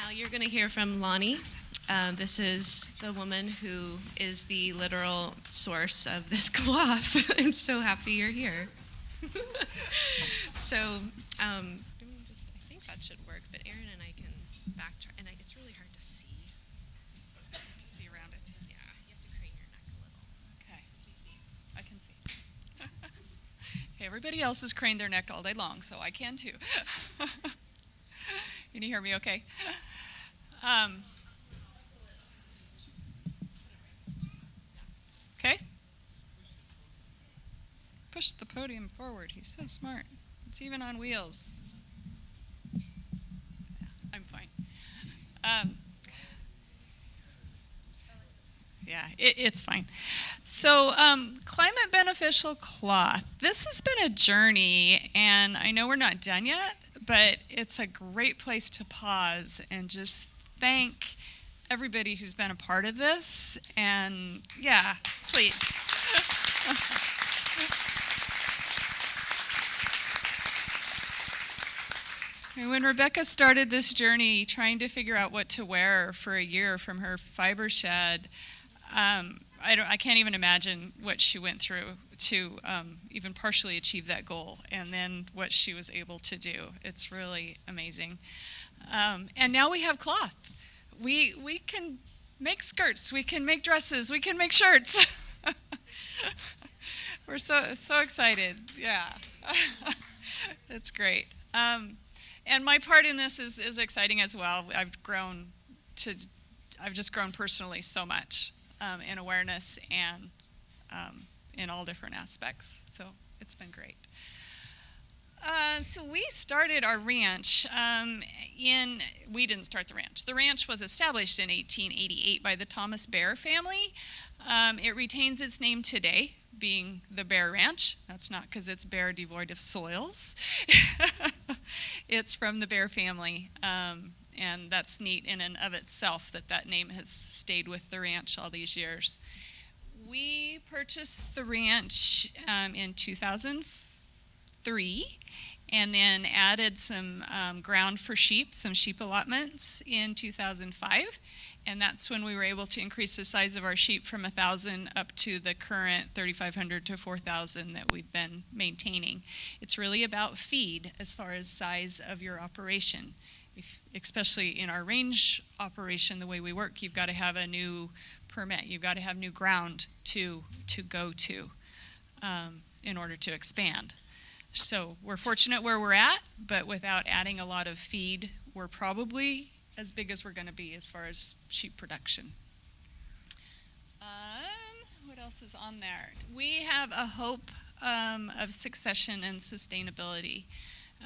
Now you're going to hear from Lani. This is the woman who is the literal source of this cloth. I'm so happy you're here. So, I think that should work, but Aaron and I can backtrack, and it's really hard to see. To see around it. Yeah, you have to crane your neck a little. Okay, I can see. Okay, everybody else has craned their neck all day long, so I can too. Can you hear me okay? Okay. Push the podium forward. He's so smart. It's even on wheels. I'm fine. Yeah, it's fine. So, climate beneficial cloth. This has been a journey, and I know we're not done yet, but it's a great place to pause and just thank everybody who's been a part of this. And yeah, please. When Rebecca started this journey trying to figure out what to wear for a year from her Fibershed, I can't even imagine what she went through to even partially achieve that goal, and then what she was able to do. It's really amazing. And now we have cloth. We can make skirts, we can make dresses, we can make shirts. We're so excited. Yeah, it's great. And my part in this is exciting as well. I've just grown personally so much in awareness and in all different aspects. So it's been great. So we started our ranch we didn't start the ranch. The ranch was established in 1888 by the Thomas Bear family. It retains its name today, being the Bear Ranch. That's not because it's bare devoid of soils. It's from the Bear family, and that's neat in and of itself that name has stayed with the ranch all these years. We purchased the ranch in 2003, and then added some ground for sheep, some sheep allotments in 2005. And that's when we were able to increase the size of our sheep from 1,000 up to the current 3,500 to 4,000 that we've been maintaining. It's really about feed as far as size of your operation. Especially in our range operation, the way we work, you've got to have a new permit. You've got to have new ground to go to in order to expand. So we're fortunate where we're at, but without adding a lot of feed, we're probably as big as we're going to be as far as sheep production. What else is on there? We have a hope of succession and sustainability.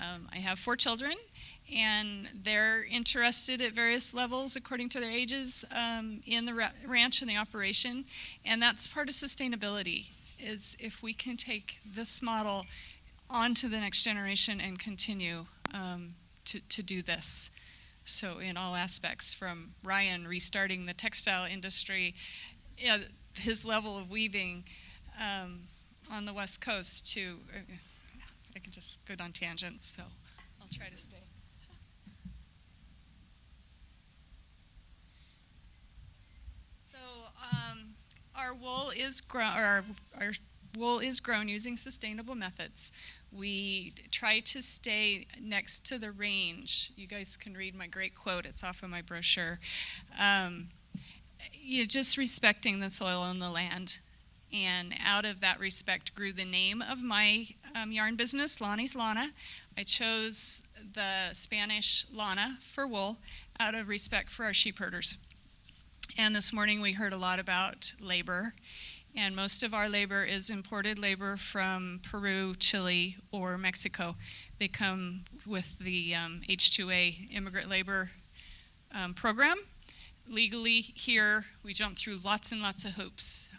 I have 4 children, and they're interested at various levels according to their ages in the ranch and the operation, and that's part of sustainability, is if we can take this model on to the next generation and continue to do this. So in all aspects, from Ryan restarting the textile industry, his level of weaving on the West Coast to, I can just go on tangents, so I'll try to stay. So our wool is our wool is grown using sustainable methods. We try to stay next to the range. You guys can read my great quote. It's off of my brochure. Just respecting the soil and the land. And out of that respect grew the name of my yarn business, Lani's Lana. I chose the Spanish Lana for wool out of respect for our sheep herders. And this morning we heard a lot about labor. And most of our labor is imported labor from Peru, Chile, or Mexico. They come with the H-2A immigrant labor program. Legally here, we jump through lots and lots of hoops,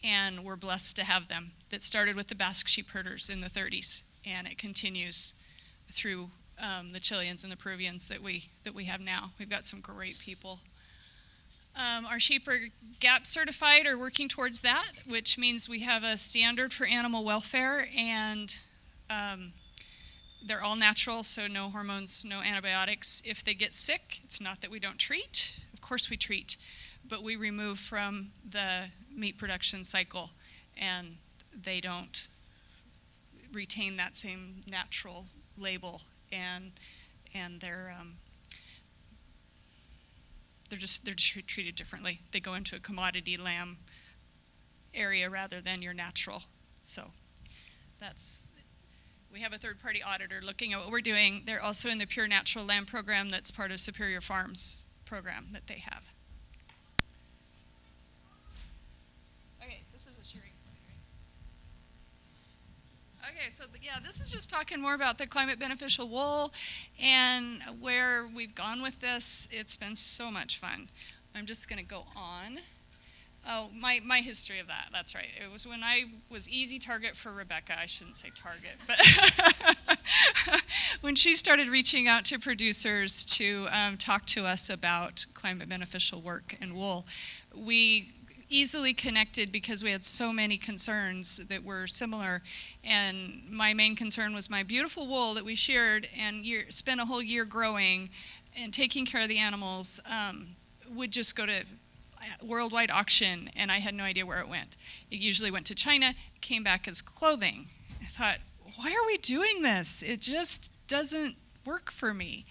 and we're blessed to have them. That started with the Basque sheep herders in the 30s, and it continues through the Chileans and the Peruvians that we have now. We've got some great people. Our sheep are GAP certified or working towards that, which means we have a standard for animal welfare and They're all natural, so no hormones, no antibiotics. If they get sick, it's not that we don't treat. Of course we treat, but we remove from the meat production cycle, and they don't retain that same natural label, and they're just treated differently. They go into a commodity lamb area rather than your natural. So we have a third-party auditor looking at what we're doing. They're also in the Pure Natural Lamb program that's part of Superior Farms program that they have. Okay, this is a shearing slide, right? Okay, so this is just talking more about the climate beneficial wool and where we've gone with this. It's been so much fun. I'm just going to go on. Oh, my history of that, that's right. It was when I was easy target for Rebecca. I shouldn't say target, but when she started reaching out to producers to talk to us about climate beneficial work and wool, we easily connected because we had so many concerns that were similar. And my main concern was my beautiful wool that we sheared and spent a whole year growing and taking care of the animals would just go to worldwide auction, and I had no idea where it went. It usually went to China, came back as clothing. I thought, why are we doing this? It just doesn't work for me.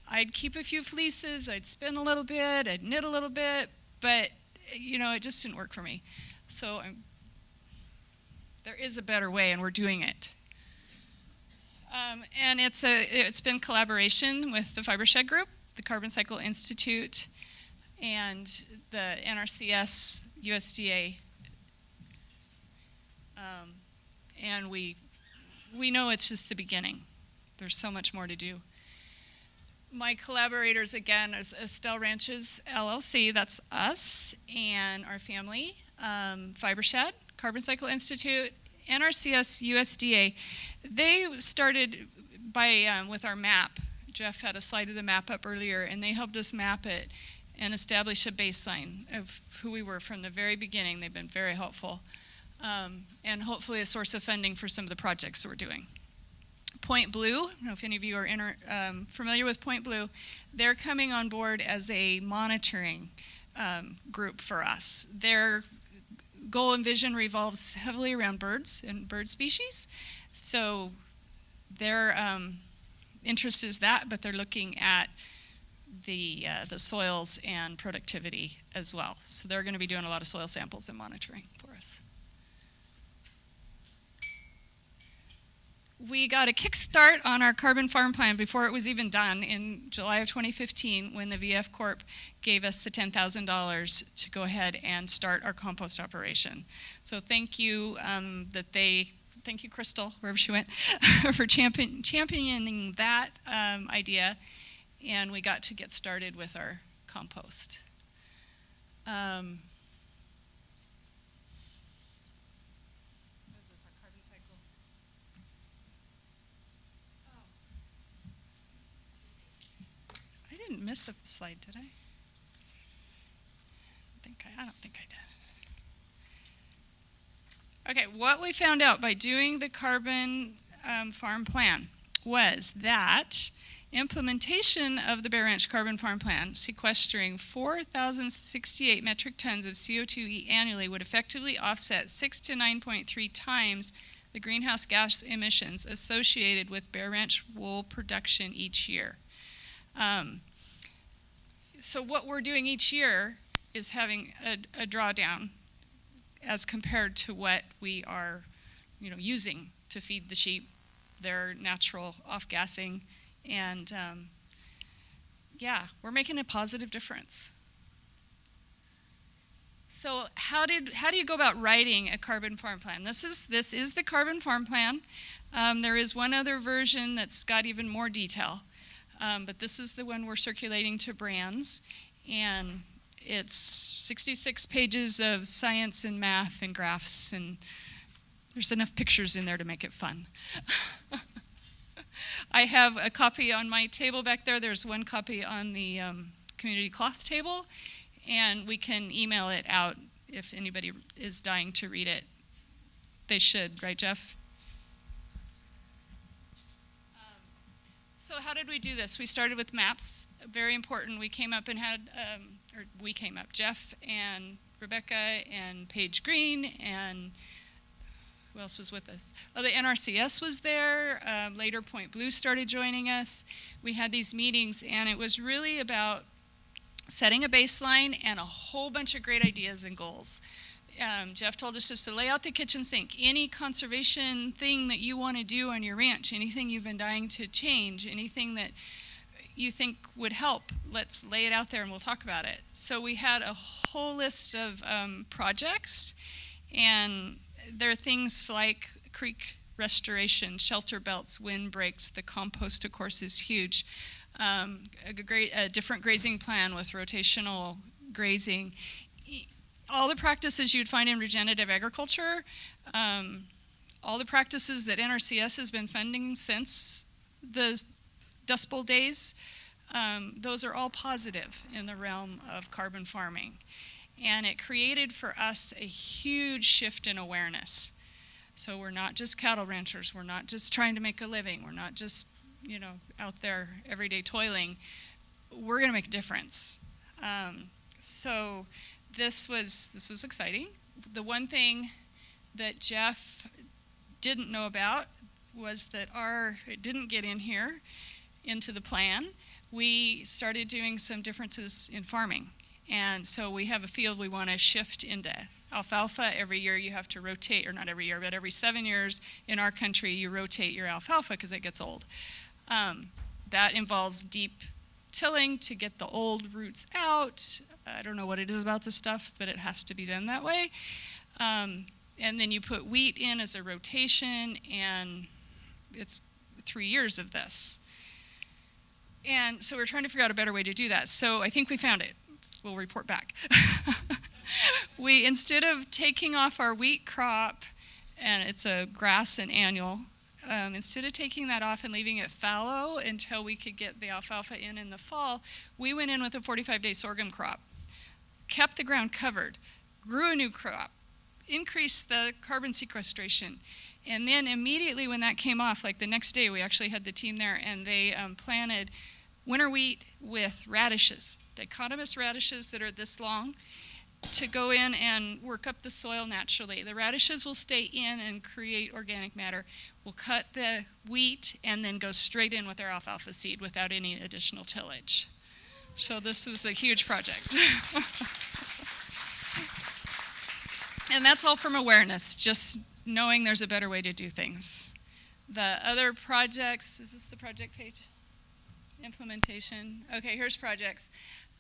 I'd keep a few fleeces, I'd spin a little bit, I'd knit a little bit, but it just didn't work for me. So there is a better way, and we're doing it. And it's been collaboration with the Fibershed group, the Carbon Cycle Institute, and the NRCS, USDA, and we know it's just the beginning. There's so much more to do. My collaborators, again, is Estill Ranches LLC, that's us and our family, Fibershed, Carbon Cycle Institute, NRCS, USDA. They started with our map. Jeff had a slide of the map up earlier, and they helped us map it and establish a baseline of who we were from the very beginning. They've been very helpful, and hopefully a source of funding for some of the projects that we're doing. Point Blue, I don't know if any of you are familiar with Point Blue. They're coming on board as a monitoring group for us. Their goal and vision revolves heavily around birds and bird species. So their interest is that, but they're looking at the soils and productivity as well. So they're going to be doing a lot of soil samples and monitoring for us. We got a kickstart on our carbon farm plan before it was even done in July of 2015 when the VF Corp gave us the $10,000 to go ahead and start our compost operation. So thank you thank you Crystal, wherever she went, for championing that idea. And we got to get started with our compost. What is this, our carbon cycle? Oh. I didn't miss a slide, did I? I don't think I did. Okay, what we found out by doing the carbon farm plan was that implementation of the Bear Ranch Carbon Farm Plan, sequestering 4,068 metric tons of CO2e annually, would effectively offset 6 to 9.3 times the greenhouse gas emissions associated with Bear Ranch wool production each year. So what we're doing each year is having a drawdown as compared to what we are, using to feed the sheep, their natural off-gassing. And we're making a positive difference. So how do you go about writing a carbon farm plan? This is the carbon farm plan. There is one other version that's got even more detail, but this is the one we're circulating to brands, and it's 66 pages of science and math and graphs, and there's enough pictures in there to make it fun. I have a copy on my table back there. There's one copy on the community cloth table, and we can email it out if anybody is dying to read it. They should, right, Jeff? So how did we do this? We started with maps, very important. We came up and had, Jeff and Rebecca and Paige Green, and who else was with us? Oh, the NRCS was there. Later, Point Blue started joining us. We had these meetings, and it was really about setting a baseline and a whole bunch of great ideas and goals. Jeff told us just to lay out the kitchen sink. Any conservation thing that you want to do on your ranch, anything you've been dying to change, anything that you think would help, let's lay it out there and we'll talk about it. So we had a whole list of projects, and there are things like creek restoration, shelter belts, windbreaks. The compost, of course, is huge. A different grazing plan with rotational grazing. All the practices you'd find in regenerative agriculture, all the practices that NRCS has been funding since the Dust Bowl days, those are all positive in the realm of carbon farming. And it created for us a huge shift in awareness. So we're not just cattle ranchers, we're not just trying to make a living, we're not just, out there every day toiling. We're going to make a difference. So this was exciting. The one thing that Jeff didn't know about was that it didn't get in here into the plan. We started doing some differences in farming. And so we have a field we want to shift into alfalfa. Every year you have to rotate, or not every year, but every 7 years in our country you rotate your alfalfa because it gets old. That involves deep tilling to get the old roots out. I don't know what it is about this stuff, but it has to be done that way. And then you put wheat in as a rotation, and it's 3 years of this. And so we're trying to figure out a better way to do that. So I think we found it. We'll report back. We, instead of taking off our wheat crop, and it's a grass and annual, instead of taking that off and leaving it fallow until we could get the alfalfa in the fall, we went in with a 45-day sorghum crop, kept the ground covered, grew a new crop, increased the carbon sequestration. And then immediately when that came off, like the next day, we actually had the team there, and they planted winter wheat with radishes, dichotomous radishes that are this long, to go in and work up the soil naturally. The radishes will stay in and create organic matter. We'll cut the wheat and then go straight in with our alfalfa seed without any additional tillage. So this was a huge project. And that's all from awareness, just knowing there's a better way to do things. The other projects, is this the project page? Implementation. Okay, here's projects.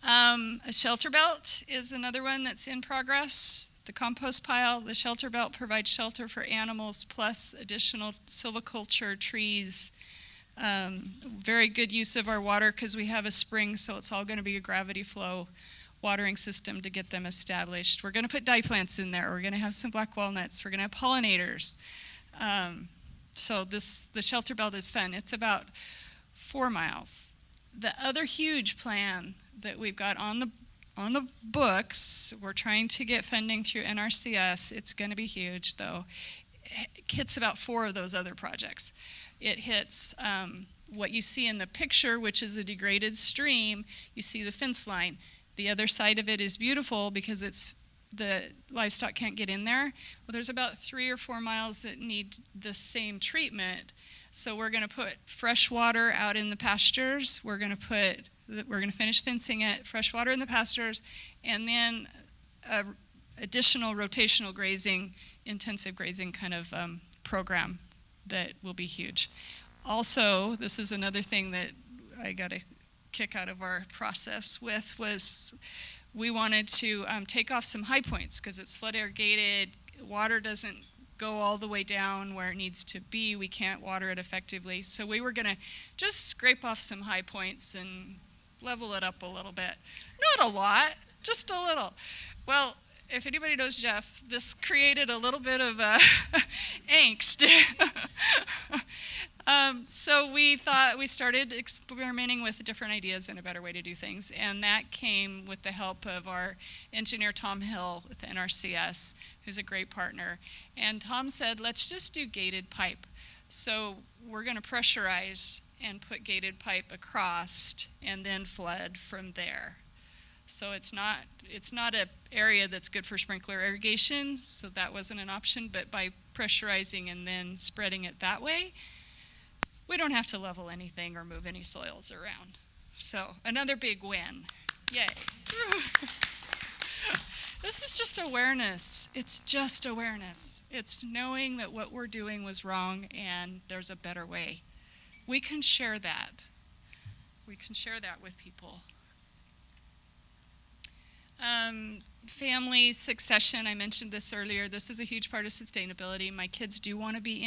A shelter belt is another one that's in progress. The compost pile, the shelter belt provides shelter for animals plus additional silviculture trees. Very good use of our water because we have a spring, so it's all going to be a gravity flow watering system to get them established. We're going to put dye plants in there. We're going to have some black walnuts. We're going to have pollinators. So the shelter belt is fun. It's about 4 miles. The other huge plan that we've got on the books, we're trying to get funding through NRCS. It's going to be huge, though. It hits about 4 of those other projects. It hits what you see in the picture, which is a degraded stream. You see the fence line. The other side of it is beautiful because the livestock can't get in there. Well, there's about 3 or 4 miles that need the same treatment. So we're going to put fresh water out in the pastures. We're going to finish fencing it, fresh water in the pastures, and then additional rotational grazing, intensive grazing kind of program that will be huge. Also, this is another thing that I got a kick out of our process with, was we wanted to take off some high points because it's flood irrigated. Water doesn't go all the way down where it needs to be. We can't water it effectively. So we were going to just scrape off some high points and level it up a little bit. Not a lot, just a little. Well, if anybody knows Jeff, this created a little bit of angst. So we started experimenting with different ideas and a better way to do things, and that came with the help of our engineer Tom Hill with NRCS, who's a great partner. And Tom said, let's just do gated pipe. So we're going to pressurize and put gated pipe across and then fled from there. So it's not an area that's good for sprinkler irrigation, so that wasn't an option, but by pressurizing and then spreading it that way, we don't have to level anything or move any soils around. So another big win. Yay. This is just awareness. It's just awareness. It's knowing that what we're doing was wrong and there's a better way. We can share that. We can share that with people. Family succession, I mentioned this earlier. This is a huge part of sustainability. My kids do want to be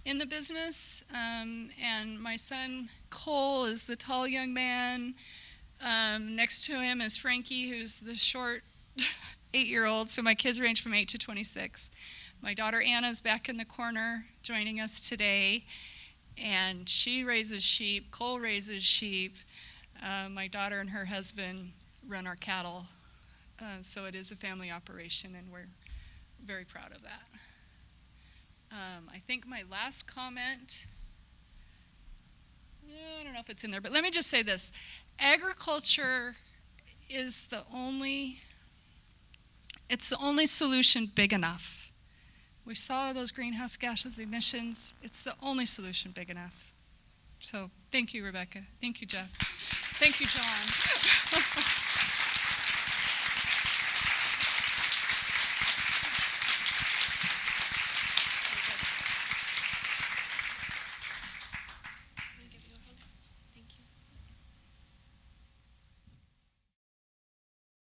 in the business. And my son, Cole, is the tall young man. Next to him is Frankie, who's the short 8-year-old. So my kids range from 8 to 26. My daughter Anna's back in the corner joining us today. And she raises sheep. Cole raises sheep. My daughter and her husband run our cattle. So it is a family operation, and we're very proud of that. I think my last comment, I don't know if it's in there, but let me just say this. Agriculture is the only solution big enough. We saw those greenhouse gases emissions. It's the only solution big enough. So thank you, Rebecca. Thank you, Jeff. Thank you, John.